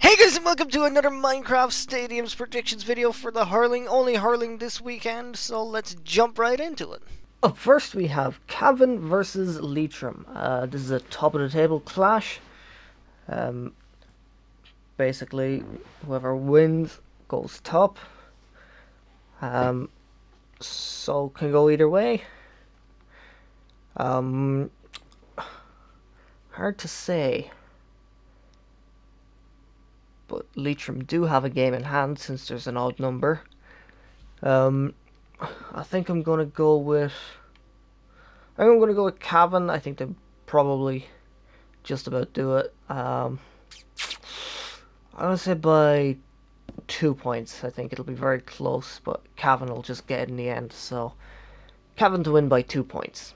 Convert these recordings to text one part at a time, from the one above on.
Hey guys, and welcome to another Minecraft Stadiums predictions video for the Hurling. Only Hurling this weekend, so let's jump right into it. Up first we have Cavan versus Leitrim. This is a top of the table clash. Basically, whoever wins goes top. So can go either way. Hard to say. But Leitrim do have a game in hand since there's an odd number. I think I'm gonna go with Cavan. I think they probably just about do it. I'm gonna say by 2 points. I think it'll be very close, but Cavan will just get it in the end. So Cavan to win by 2 points.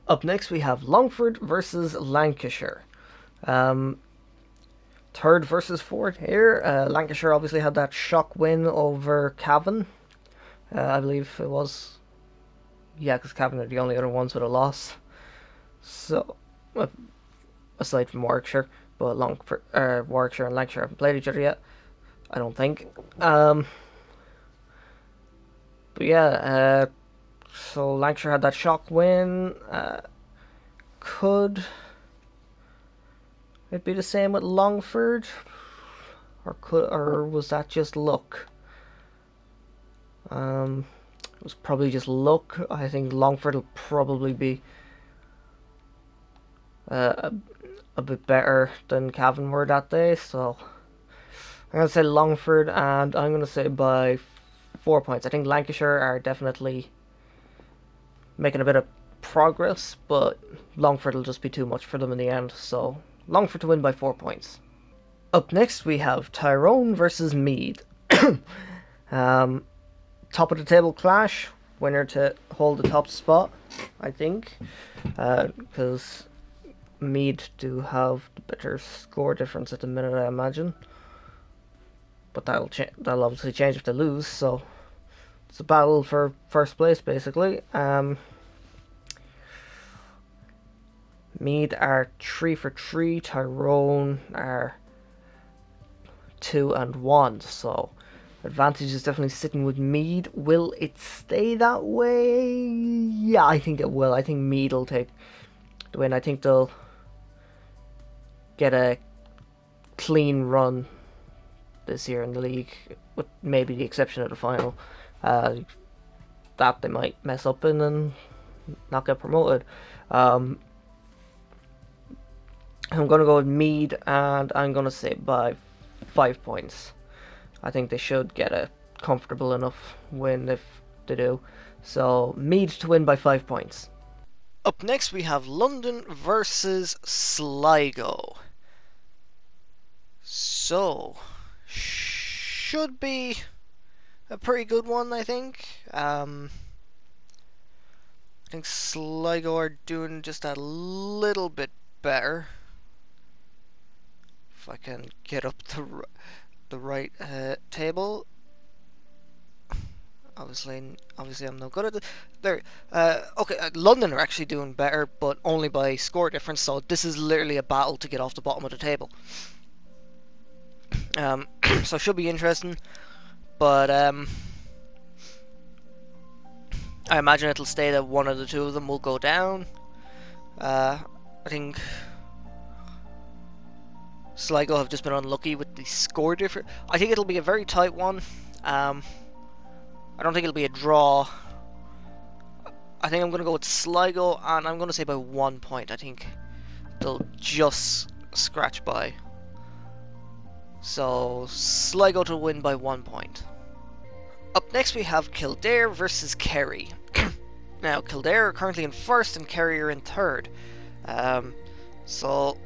Up next we have Longford versus Lancashire. Third versus fourth here. Lancashire obviously had that shock win over Cavan. I believe it was. Yeah, because Cavan are the only other ones with a loss. So, well, aside from Warwickshire, but Warwickshire and Lancashire haven't played each other yet. I don't think. But yeah, so Lancashire had that shock win. Could it be the same with Longford, or was that just luck? It was probably just luck. I think Longford will probably be a bit better than Cavan were that day, so I'm going to say Longford, and I'm going to say by 4 points. I think Lancashire are definitely making a bit of progress, but Longford will just be too much for them in the end, so Longford to win by 4 points. Up next we have Tyrone versus Meath. Top of the table clash, winner to hold the top spot, I think, because Meath do have the better score difference at the minute, I imagine. But that'll obviously change if they lose, so it's a battle for first place, basically. Meath are 3 for 3, Tyrone are 2 and 1, so advantage is definitely sitting with Meath. Will it stay that way? Yeah, I think it will. I think Meath will take the win. I think they'll get a clean run this year in the league, with maybe the exception of the final. That they might mess up in and not get promoted. I'm going to go with Meath, and I'm going to say by 5 points. I think they should get a comfortable enough win if they do. So Meath to win by 5 points. Up next we have London versus Sligo. So should be a pretty good one, I think. I think Sligo are doing just a little bit better. If I can get up the right table. Obviously I'm no good at it. There. Okay, London are actually doing better, but only by score difference. So this is literally a battle to get off the bottom of the table. So it should be interesting, but I imagine it'll stay that one of the two of them will go down. I think Sligo have just been unlucky with the score difference. I think it'll be a very tight one. I don't think it'll be a draw. I think I'm going to go with Sligo, and I'm going to say by 1 point. I think they'll just scratch by. So Sligo to win by 1 point. Up next we have Kildare versus Kerry. Now Kildare are currently in first and Kerry are in third. So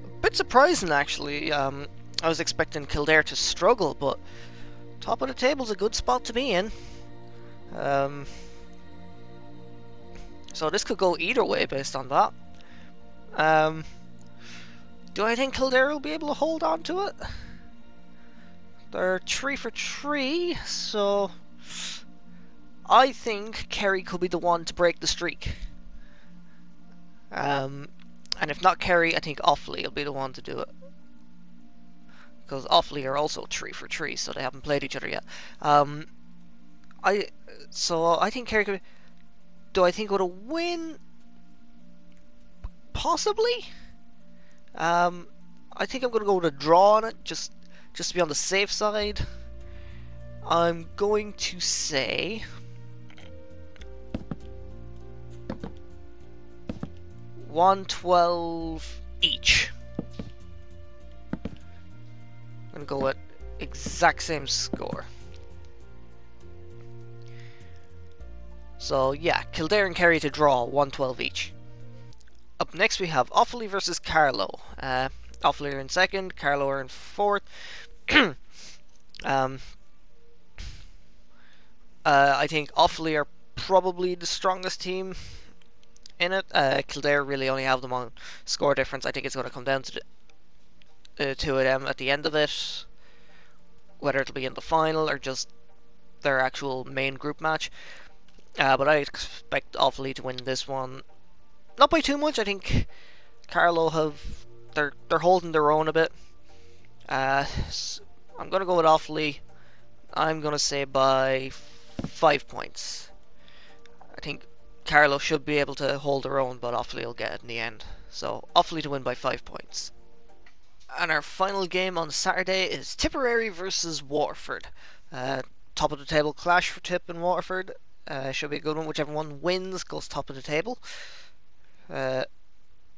a bit surprising actually. I was expecting Kildare to struggle, but top of the table's a good spot to be in. So this could go either way based on that. Do I think Kildare will be able to hold on to it? They're 3 for 3, so I think Kerry could be the one to break the streak. And if not Kerry, I think Offaly will be the one to do it. because Offaly are also 3 for 3, so they haven't played each other yet. I think Kerry could. Do I think would a win? Possibly. I think I'm going to go with a draw on it, just to be on the safe side. I'm going to say 112 each. I'm going to go with exact same score. So yeah, Kildare and Kerry to draw, 112 each. Up next we have Offaly versus Carlow. Offaly are in second, Carlow are in fourth. I think Offaly are probably the strongest team in it. Kildare really only have them on score difference. I think it's going to come down to them at the end of it, whether it'll be in the final or just their actual main group match. But I expect Offaly to win this one, not by too much. I think Carlow they're holding their own a bit. So I'm going to go with Offaly. I'm going to say by 5 points. I think Carlow should be able to hold their own, but Offaly will get it in the end. So Offaly to win by 5 points. And our final game on Saturday is Tipperary versus Waterford. Top of the table clash for Tip and Waterford. Should be a good one. Whichever one wins goes top of the table.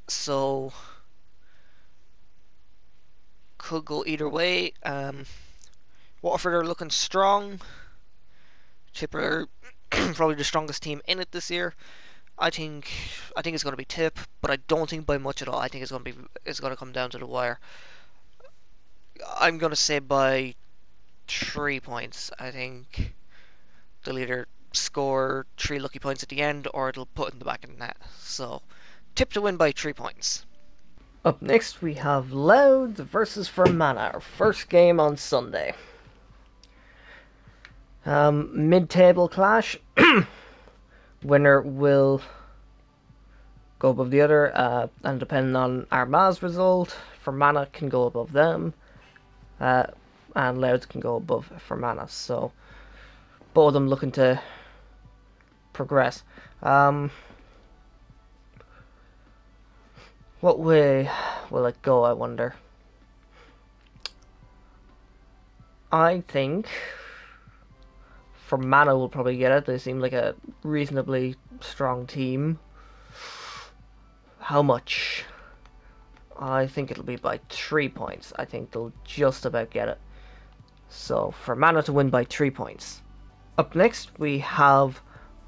So could go either way. Waterford are looking strong. Tipper are probably the strongest team in it this year. I think it's going to be Tip, but I don't think by much at all. I think it's going to come down to the wire. I'm going to say by 3 points. I think they'll either score 3 lucky points at the end, or it'll put in the back of the net. So Tip to win by 3 points. Up next we have Louth versus Fermanagh, our first game on Sunday. Mid-table clash. Winner will go above the other, and depending on Armagh's result, Fermanagh can go above them, and Louth can go above Fermanagh. So both of them looking to progress. What way will it go, I wonder? I think Fermanagh will probably get it. They seem like a reasonably strong team. How much? I think it'll be by 3 points. I think they'll just about get it. So Fermanagh to win by 3 points. Up next we have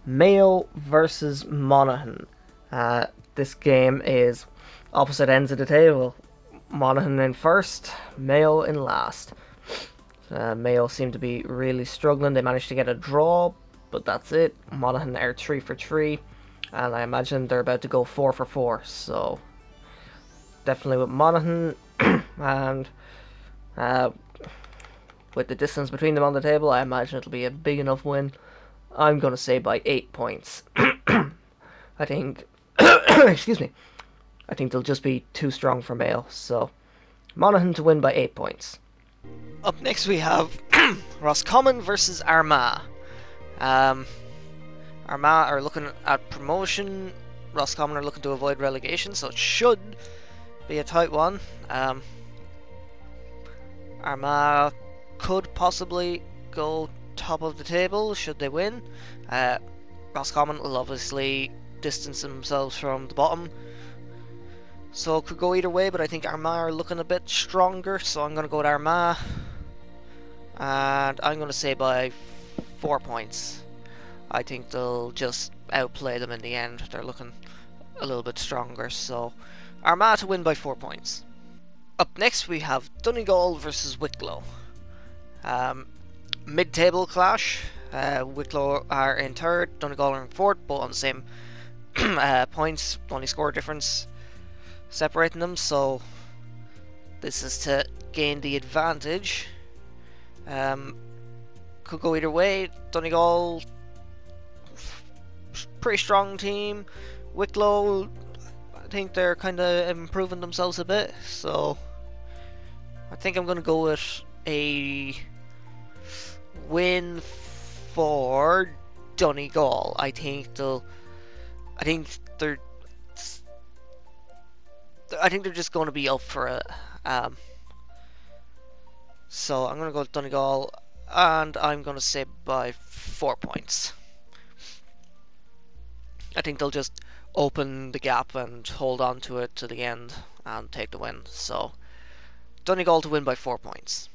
Mayo versus Monaghan. This game is opposite ends of the table. Monaghan in first, Mayo in last. Mayo seem to be really struggling. They managed to get a draw, but that's it. Monaghan are 3 for 3, and I imagine they're about to go 4 for 4. So definitely with Monaghan, and with the distance between them on the table, I imagine it'll be a big enough win. I'm going to say by 8 points. I think, excuse me, I think they'll just be too strong for Mayo. So Monaghan to win by 8 points. Up next we have Roscommon versus Armagh. Armagh are looking at promotion. Roscommon are looking to avoid relegation, so it should be a tight one. Armagh could possibly go top of the table should they win. Roscommon will obviously distance themselves from the bottom, so it could go either way, but I think Armagh are looking a bit stronger, so I'm going to go with Armagh. And I'm going to say by 4 points. I think they'll just outplay them in the end. They're looking a little bit stronger, so Armagh to win by 4 points. Up next we have Donegal versus Wicklow. Mid-table clash. Wicklow are in third, Donegal are in fourth, both on the same points, only score difference separating them, so this is to gain the advantage. Could go either way. Donegal, pretty strong team. Wicklow, I think they're kind of improving themselves a bit, so I think I'm going to go with a win for Donegal. I think they're. I think they're just going to be up for it. Um, so I'm going to go with Donegal, and I'm going to say by 4 points. I think they'll just open the gap and hold on to it to the end and take the win. So Donegal to win by 4 points.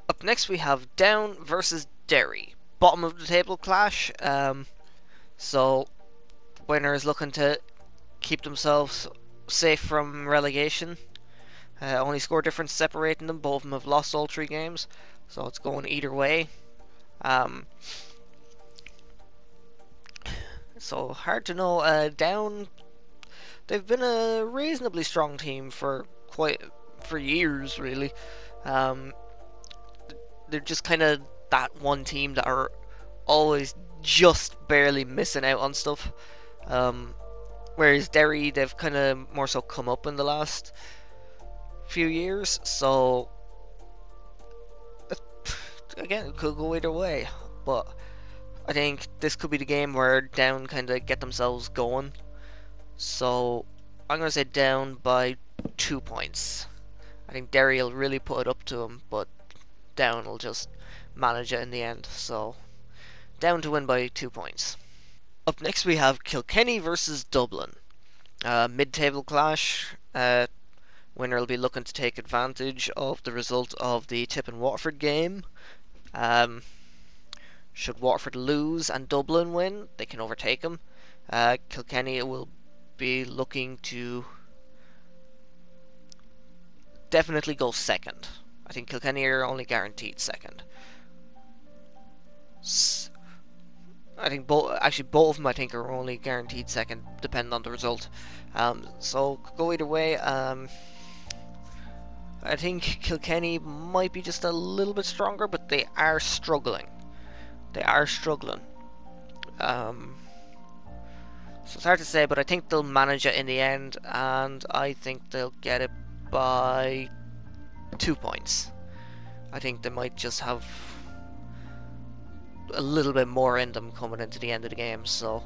Up next we have Down versus Derry. Bottom of the table clash. So winner is looking to keep themselves safe from relegation. Only score difference separating them. Both of them have lost all 3 games, so it's going either way. So hard to know. Down, they've been a reasonably strong team for years, really. Um, they're just kind of that one team that are always just barely missing out on stuff. Whereas Derry, they've kind of more so come up in the last few years. So again, it could go either way. But I think this could be the game where Down kind of get themselves going. So I'm going to say Down by 2 points. I think Derry will really put it up to them, but Down will just manage it in the end. So Down to win by 2 points. Up next we have Kilkenny versus Dublin. Mid-table clash. Winner will be looking to take advantage of the result of the Tip and Waterford game. Should Waterford lose and Dublin win, they can overtake them. Kilkenny will be looking to definitely go second. I think Kilkenny are only guaranteed second. I think both of them I think are only guaranteed second, depending on the result. So go either way. I think Kilkenny might be just a little bit stronger, but they are struggling. They are struggling. So it's hard to say, but I think they'll manage it in the end, and I think they'll get it by 2 points. I think they might just have a little bit more in them coming into the end of the game, so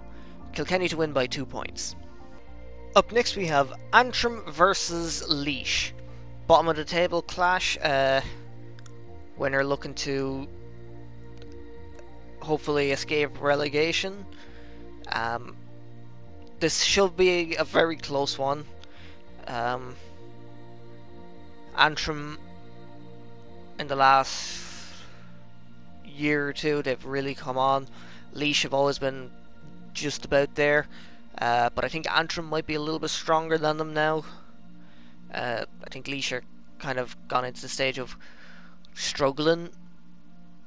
Kilkenny to win by 2 points. Up next we have Antrim versus Laois. Bottom of the table clash. Winner looking to hopefully escape relegation. This should be a very close one. Antrim in the last year or two, they've really come on. Laois have always been just about there, but I think Antrim might be a little bit stronger than them now. I think Laois are kind of gone into the stage of struggling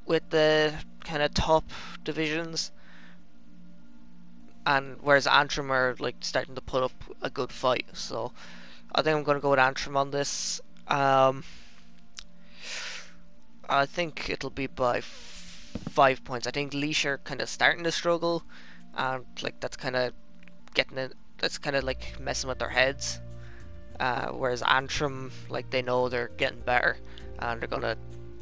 with the kind of top divisions, and whereas Antrim are like starting to put up a good fight. So I think I'm going to go with Antrim on this. I think it'll be by 5 points. I think Laois are kind of starting to struggle, and like that's kind of like messing with their heads. Whereas Antrim, like they know they're getting better, and they're gonna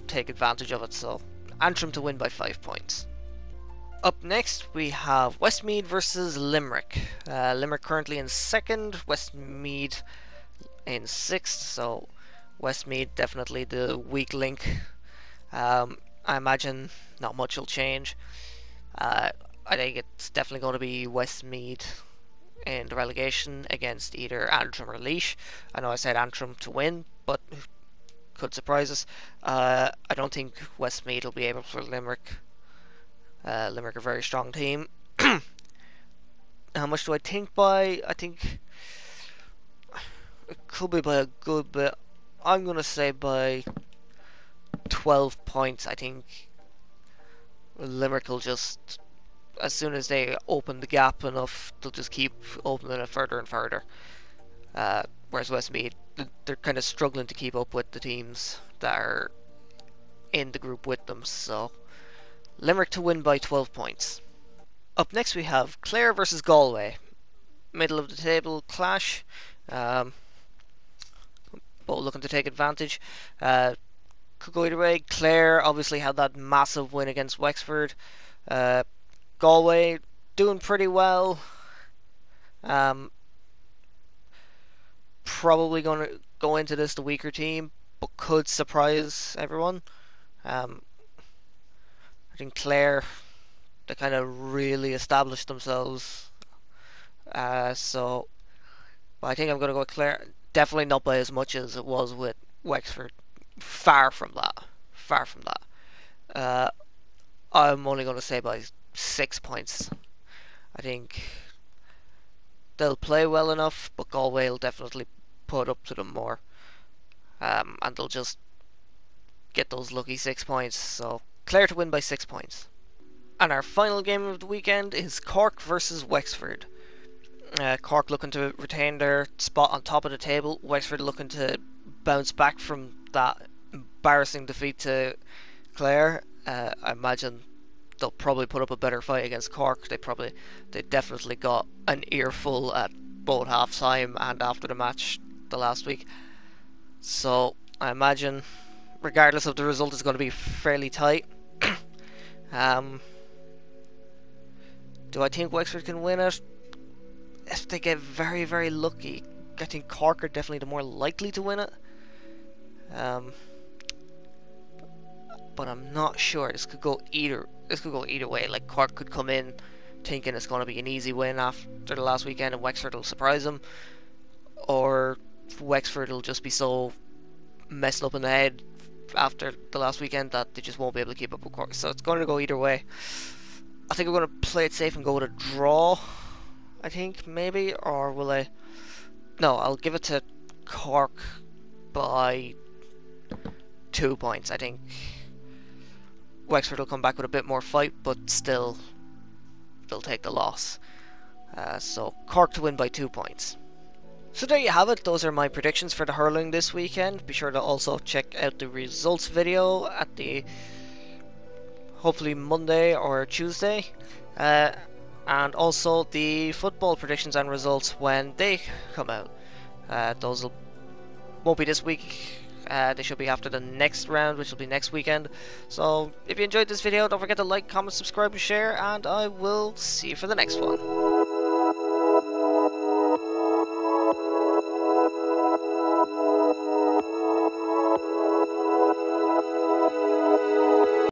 take advantage of it. So Antrim to win by 5 points. Up next we have Westmeath versus Limerick. Limerick currently in second, Westmeath in sixth. So Westmeath definitely the weak link. I imagine not much will change. I think it's definitely going to be Westmeath in the relegation against either Antrim or Laois. I know I said Antrim to win, but could surprise us. I don't think Westmeath will be able for Limerick. Limerick are a very strong team. How much do I think by? I think it could be by a good bit. I'm going to say by 12 points. I think Limerick will just, as soon as they open the gap enough, they'll just keep opening it further and further. Whereas Westmeath, they're kind of struggling to keep up with the teams that are in the group with them. So Limerick to win by 12 points. Up next we have Clare versus Galway. Middle of the table clash. both looking to take advantage. Could go either way. Clare obviously had that massive win against Wexford. Galway doing pretty well. Probably going to go into this the weaker team, but could surprise everyone. I think Clare, they kind of really established themselves. So but I think I'm going to go with Clare. Definitely not by as much as it was with Wexford. Far from that. Far from that. Uh, I'm only going to say by 6 points. I think they'll play well enough, but Galway will definitely put up to them more. And they'll just get those lucky 6 points. So Clare to win by 6 points. And our final game of the weekend is Cork versus Wexford. Cork looking to retain their spot on top of the table. Wexford looking to bounce back from that embarrassing defeat to Clare. I imagine they'll probably put up a better fight against Cork. They definitely got an earful at both half time and after the match the last week. So I imagine, regardless of the result, it's going to be fairly tight. Do I think Wexford can win it? If they get very, very lucky, I think Cork are definitely the more likely to win it. But I'm not sure. This could go either way. Like, Cork could come in thinking it's going to be an easy win after the last weekend, and Wexford will surprise them, or Wexford will just be so messed up in the head after the last weekend that they just won't be able to keep up with Cork. So it's going to go either way. I think I'm going to play it safe and go with a draw. I think, maybe, or will I? No, I'll give it to Cork by 2 points. I think Wexford will come back with a bit more fight, but still, they'll take the loss. So Cork to win by 2 points. So there you have it. Those are my predictions for the hurling this weekend. Be sure to also check out the results video at the hopefully Monday or Tuesday. And also the football predictions and results when they come out. Those won't be this week. They should be after the next round, which will be next weekend. So if you enjoyed this video, don't forget to like, comment, subscribe, and share, and I will see you for the next one.